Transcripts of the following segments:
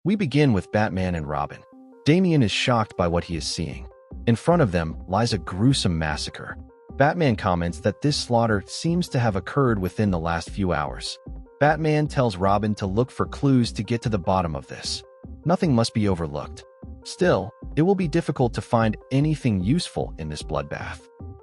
We begin with Batman and Robin. Damian is shocked by what he is seeing. In front of them lies a gruesome massacre. Batman comments that this slaughter seems to have occurred within the last few hours. Batman tells Robin to look for clues to get to the bottom of this. Nothing must be overlooked. Still, it will be difficult to find anything useful in this bloodbath.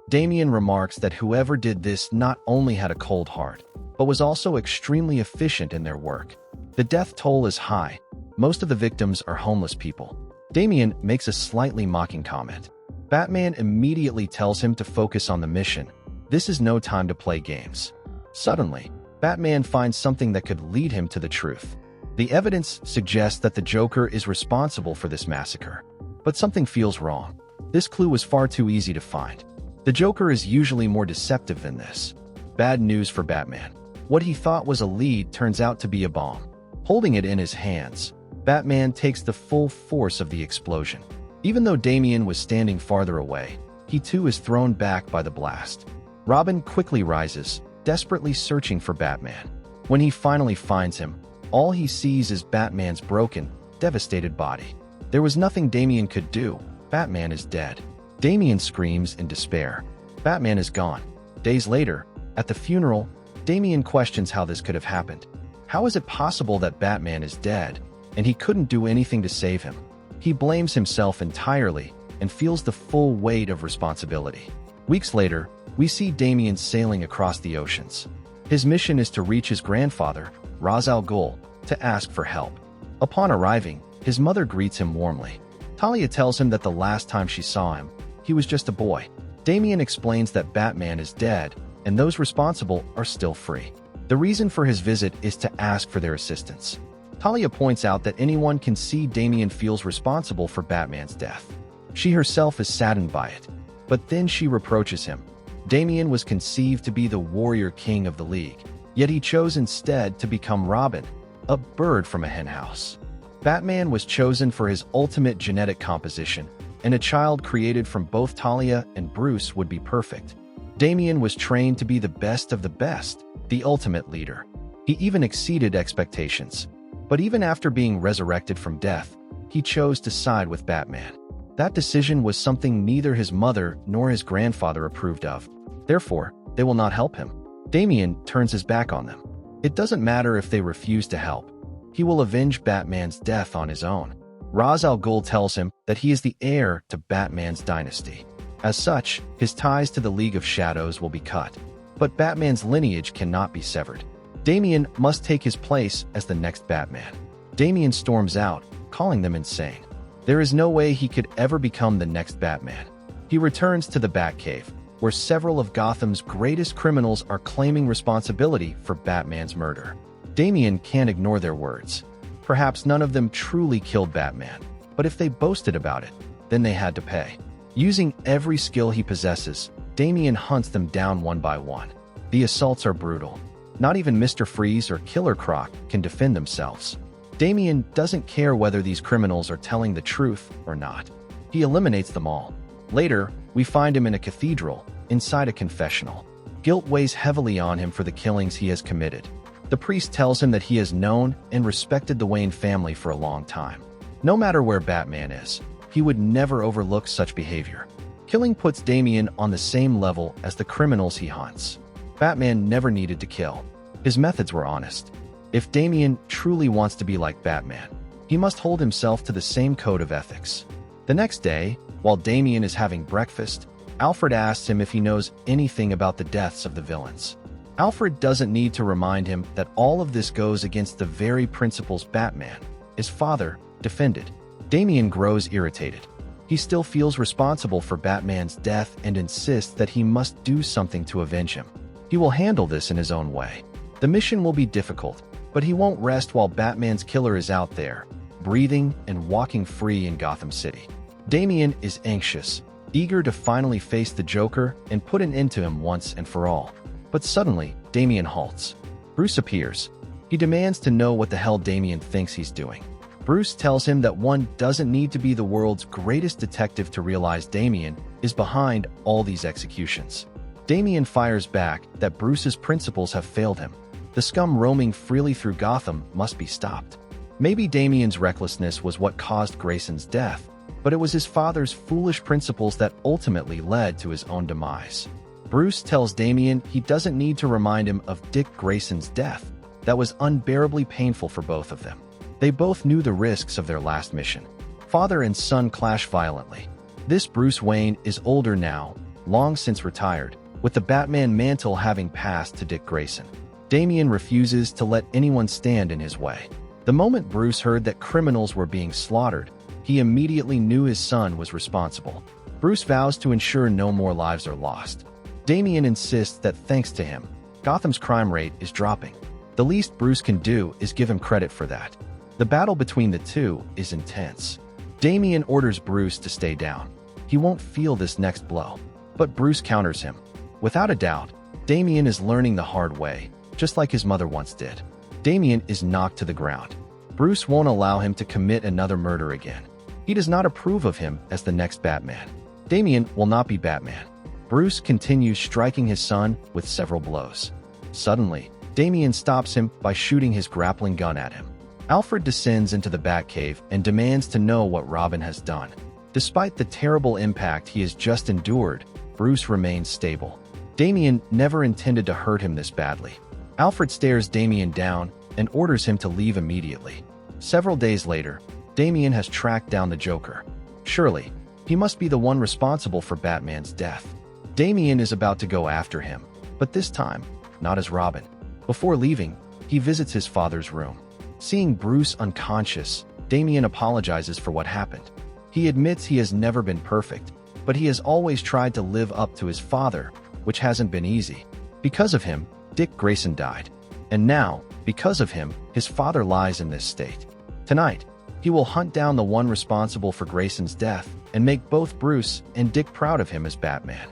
Damian remarks that whoever did this not only had a cold heart, but was also extremely efficient in their work. The death toll is high. Most of the victims are homeless people. Damian makes a slightly mocking comment. Batman immediately tells him to focus on the mission. This is no time to play games. Suddenly, Batman finds something that could lead him to the truth. The evidence suggests that the Joker is responsible for this massacre. But something feels wrong. This clue was far too easy to find. The Joker is usually more deceptive than this. Bad news for Batman. What he thought was a lead turns out to be a bomb. Holding it in his hands, Batman takes the full force of the explosion. Even though Damian was standing farther away, he too is thrown back by the blast. Robin quickly rises, desperately searching for Batman. When he finally finds him, all he sees is Batman's broken, devastated body. There was nothing Damian could do. Batman is dead. Damian screams in despair. Batman is gone. Days later, at the funeral, Damian questions how this could have happened. How is it possible that Batman is dead, and he couldn't do anything to save him? He blames himself entirely and feels the full weight of responsibility. Weeks later, we see Damian sailing across the oceans. His mission is to reach his grandfather, Ra's al Ghul, to ask for help. Upon arriving, his mother greets him warmly. Talia tells him that the last time she saw him, he was just a boy. Damian explains that Batman is dead, and those responsible are still free. The reason for his visit is to ask for their assistance. Talia points out that anyone can see Damian feels responsible for Batman's death. She herself is saddened by it, but then she reproaches him. Damian was conceived to be the warrior king of the League, yet he chose instead to become Robin, a bird from a henhouse. Batman was chosen for his ultimate genetic composition, and a child created from both Talia and Bruce would be perfect. Damian was trained to be the best of the best, the ultimate leader. He even exceeded expectations. But even after being resurrected from death, he chose to side with Batman. That decision was something neither his mother nor his grandfather approved of. Therefore, they will not help him. Damian turns his back on them. It doesn't matter if they refuse to help. He will avenge Batman's death on his own. Ra's al Ghul tells him that he is the heir to Batman's dynasty. As such, his ties to the League of Shadows will be cut. But Batman's lineage cannot be severed. Damian must take his place as the next Batman. Damian storms out, calling them insane. There is no way he could ever become the next Batman. He returns to the Batcave, where several of Gotham's greatest criminals are claiming responsibility for Batman's murder. Damian can't ignore their words. Perhaps none of them truly killed Batman, but if they boasted about it, then they had to pay. Using every skill he possesses, Damian hunts them down one by one. The assaults are brutal. Not even Mr. Freeze or Killer Croc can defend themselves. Damian doesn't care whether these criminals are telling the truth or not. He eliminates them all. Later, we find him in a cathedral, inside a confessional. Guilt weighs heavily on him for the killings he has committed. The priest tells him that he has known and respected the Wayne family for a long time. No matter where Batman is, he would never overlook such behavior. Killing puts Damian on the same level as the criminals he hunts. Batman never needed to kill. His methods were honest. If Damian truly wants to be like Batman, he must hold himself to the same code of ethics. The next day, while Damian is having breakfast, Alfred asks him if he knows anything about the deaths of the villains. Alfred doesn't need to remind him that all of this goes against the very principles Batman, his father, defended. Damian grows irritated. He still feels responsible for Batman's death and insists that he must do something to avenge him. He will handle this in his own way. The mission will be difficult, but he won't rest while Batman's killer is out there, breathing and walking free in Gotham City. Damian is anxious, eager to finally face the Joker and put an end to him once and for all. But suddenly, Damian halts. Bruce appears. He demands to know what the hell Damian thinks he's doing. Bruce tells him that one doesn't need to be the world's greatest detective to realize Damian is behind all these executions. Damian fires back that Bruce's principles have failed him. The scum roaming freely through Gotham must be stopped. Maybe Damian's recklessness was what caused Grayson's death, but it was his father's foolish principles that ultimately led to his own demise. Bruce tells Damian he doesn't need to remind him of Dick Grayson's death. That was unbearably painful for both of them. They both knew the risks of their last mission. Father and son clash violently. This Bruce Wayne is older now, long since retired, with the Batman mantle having passed to Dick Grayson. Damian refuses to let anyone stand in his way. The moment Bruce heard that criminals were being slaughtered, he immediately knew his son was responsible. Bruce vows to ensure no more lives are lost. Damian insists that thanks to him, Gotham's crime rate is dropping. The least Bruce can do is give him credit for that. The battle between the two is intense. Damian orders Bruce to stay down. He won't feel this next blow. But Bruce counters him. Without a doubt, Damian is learning the hard way, just like his mother once did. Damian is knocked to the ground. Bruce won't allow him to commit another murder again. He does not approve of him as the next Batman. Damian will not be Batman. Bruce continues striking his son with several blows. Suddenly, Damian stops him by shooting his grappling gun at him. Alfred descends into the Batcave and demands to know what Robin has done. Despite the terrible impact he has just endured, Bruce remains stable. Damian never intended to hurt him this badly. Alfred stares Damian down and orders him to leave immediately. Several days later, Damian has tracked down the Joker. Surely, he must be the one responsible for Batman's death. Damian is about to go after him, but this time, not as Robin. Before leaving, he visits his father's room. Seeing Bruce unconscious, Damian apologizes for what happened. He admits he has never been perfect, but he has always tried to live up to his father, which hasn't been easy. Because of him, Dick Grayson died. And now, because of him, his father lies in this state. Tonight, he will hunt down the one responsible for Grayson's death and make both Bruce and Dick proud of him as Batman.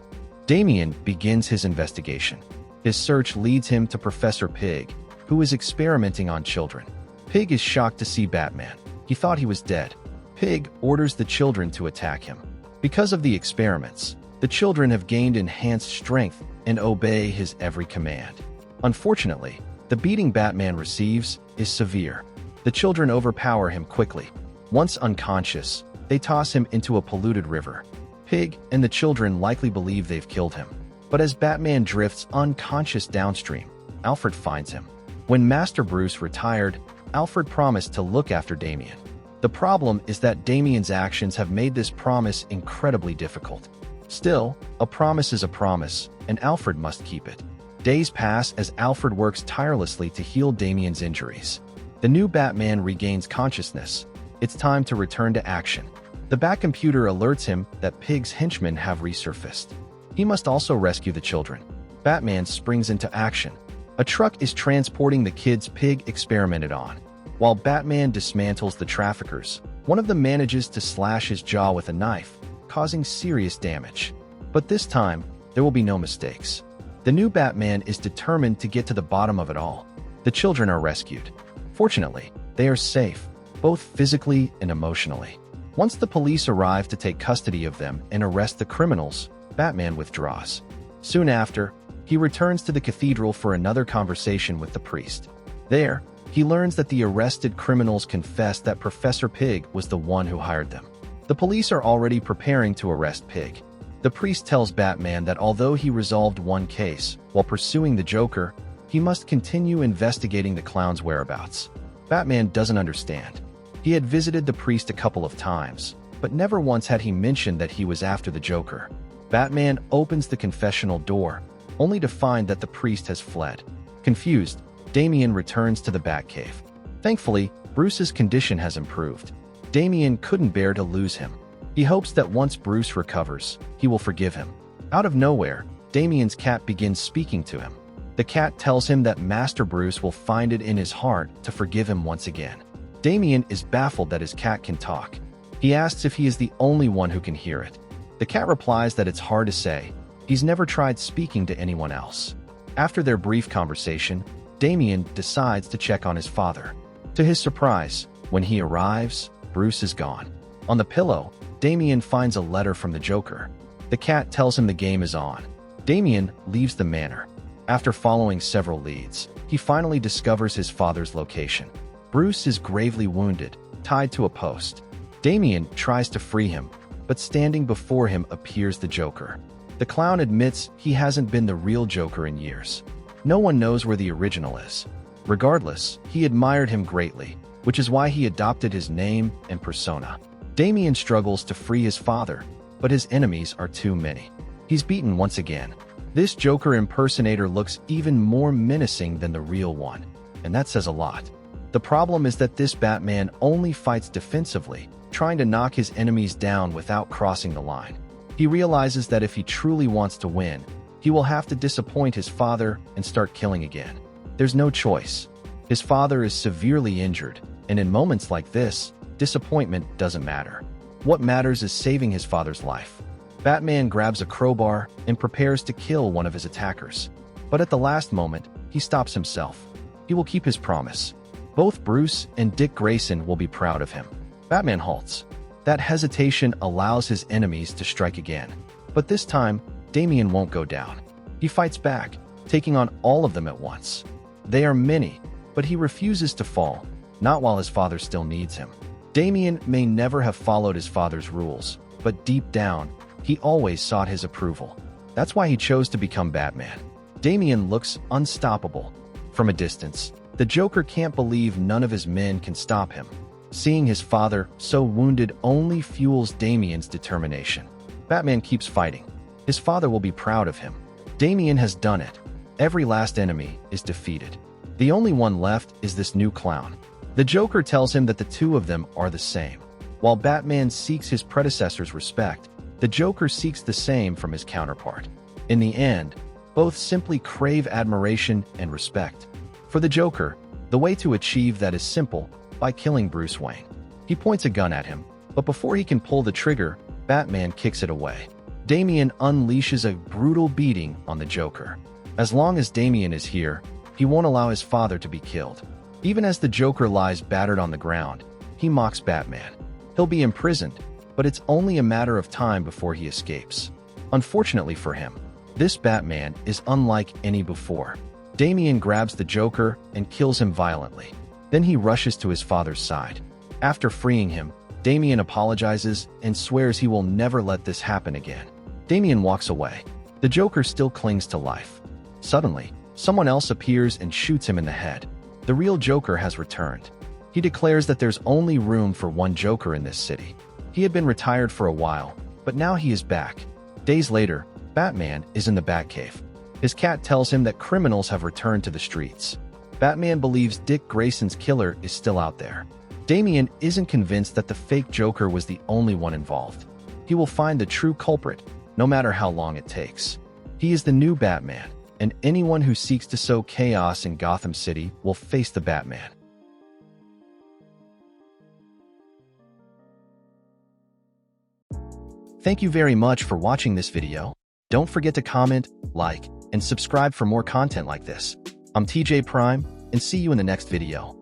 Damian begins his investigation. His search leads him to Professor Pyg, who is experimenting on children. Pyg is shocked to see Batman. He thought he was dead. Pyg orders the children to attack him. Because of the experiments, the children have gained enhanced strength and obey his every command. Unfortunately, the beating Batman receives is severe. The children overpower him quickly. Once unconscious, they toss him into a polluted river. Pyg and the children likely believe they've killed him. But as Batman drifts unconscious downstream, Alfred finds him. When Master Bruce retired, Alfred promised to look after Damian. The problem is that Damian's actions have made this promise incredibly difficult. Still, a promise is a promise, and Alfred must keep it. Days pass as Alfred works tirelessly to heal Damian's injuries. The new Batman regains consciousness. It's time to return to action. The Batcomputer alerts him that Pyg's henchmen have resurfaced. He must also rescue the children. Batman springs into action. A truck is transporting the kids Pyg experimented on. While Batman dismantles the traffickers, one of them manages to slash his jaw with a knife, causing serious damage. But this time, there will be no mistakes. The new Batman is determined to get to the bottom of it all. The children are rescued. Fortunately, they are safe, both physically and emotionally. Once the police arrive to take custody of them and arrest the criminals, Batman withdraws. Soon after, he returns to the cathedral for another conversation with the priest. There, he learns that the arrested criminals confess that Professor Pyg was the one who hired them. The police are already preparing to arrest Pyg. The priest tells Batman that although he resolved one case while pursuing the Joker, he must continue investigating the clown's whereabouts. Batman doesn't understand. He had visited the priest a couple of times, but never once had he mentioned that he was after the Joker. Batman opens the confessional door, only to find that the priest has fled. Confused, Damian returns to the Batcave. Thankfully, Bruce's condition has improved. Damian couldn't bear to lose him. He hopes that once Bruce recovers, he will forgive him. Out of nowhere, Damian's cat begins speaking to him. The cat tells him that Master Bruce will find it in his heart to forgive him once again. Damian is baffled that his cat can talk. He asks if he is the only one who can hear it. The cat replies that it's hard to say. He's never tried speaking to anyone else. After their brief conversation, Damian decides to check on his father. To his surprise, when he arrives, Bruce is gone. On the pillow, Damian finds a letter from the Joker. The cat tells him the game is on. Damian leaves the manor. After following several leads, he finally discovers his father's location. Bruce is gravely wounded, tied to a post. Damian tries to free him, but standing before him appears the Joker. The clown admits he hasn't been the real Joker in years. No one knows where the original is. Regardless, he admired him greatly, which is why he adopted his name and persona. Damian struggles to free his father, but his enemies are too many. He's beaten once again. This Joker impersonator looks even more menacing than the real one, and that says a lot. The problem is that this Batman only fights defensively, trying to knock his enemies down without crossing the line. He realizes that if he truly wants to win, he will have to disappoint his father and start killing again. There's no choice. His father is severely injured, and in moments like this, disappointment doesn't matter. What matters is saving his father's life. Batman grabs a crowbar and prepares to kill one of his attackers. But at the last moment, he stops himself. He will keep his promise. Both Bruce and Dick Grayson will be proud of him. Batman halts. That hesitation allows his enemies to strike again. But this time, Damian won't go down. He fights back, taking on all of them at once. They are many, but he refuses to fall, not while his father still needs him. Damian may never have followed his father's rules, but deep down, he always sought his approval. That's why he chose to become Batman. Damian looks unstoppable. From a distance, the Joker can't believe none of his men can stop him. Seeing his father so wounded only fuels Damian's determination. Batman keeps fighting. His father will be proud of him. Damian has done it. Every last enemy is defeated. The only one left is this new clown. The Joker tells him that the two of them are the same. While Batman seeks his predecessor's respect, the Joker seeks the same from his counterpart. In the end, both simply crave admiration and respect. For the Joker, the way to achieve that is simple: by killing Bruce Wayne. He points a gun at him, but before he can pull the trigger, Batman kicks it away. Damian unleashes a brutal beating on the Joker. As long as Damian is here, he won't allow his father to be killed. Even as the Joker lies battered on the ground, he mocks Batman. He'll be imprisoned, but it's only a matter of time before he escapes. Unfortunately for him, this Batman is unlike any before. Damian grabs the Joker and kills him violently. Then he rushes to his father's side. After freeing him, Damian apologizes and swears he will never let this happen again. Damian walks away. The Joker still clings to life. Suddenly, someone else appears and shoots him in the head. The real Joker has returned. He declares that there's only room for one Joker in this city. He had been retired for a while, but now he is back. Days later, Batman is in the Batcave. His cat tells him that criminals have returned to the streets. Batman believes Dick Grayson's killer is still out there. Damian isn't convinced that the fake Joker was the only one involved. He will find the true culprit, no matter how long it takes. He is the new Batman, and anyone who seeks to sow chaos in Gotham City will face the Batman. Thank you very much for watching this video. Don't forget to comment, like, and subscribe for more content like this. I'm TJ Prime, and see you in the next video.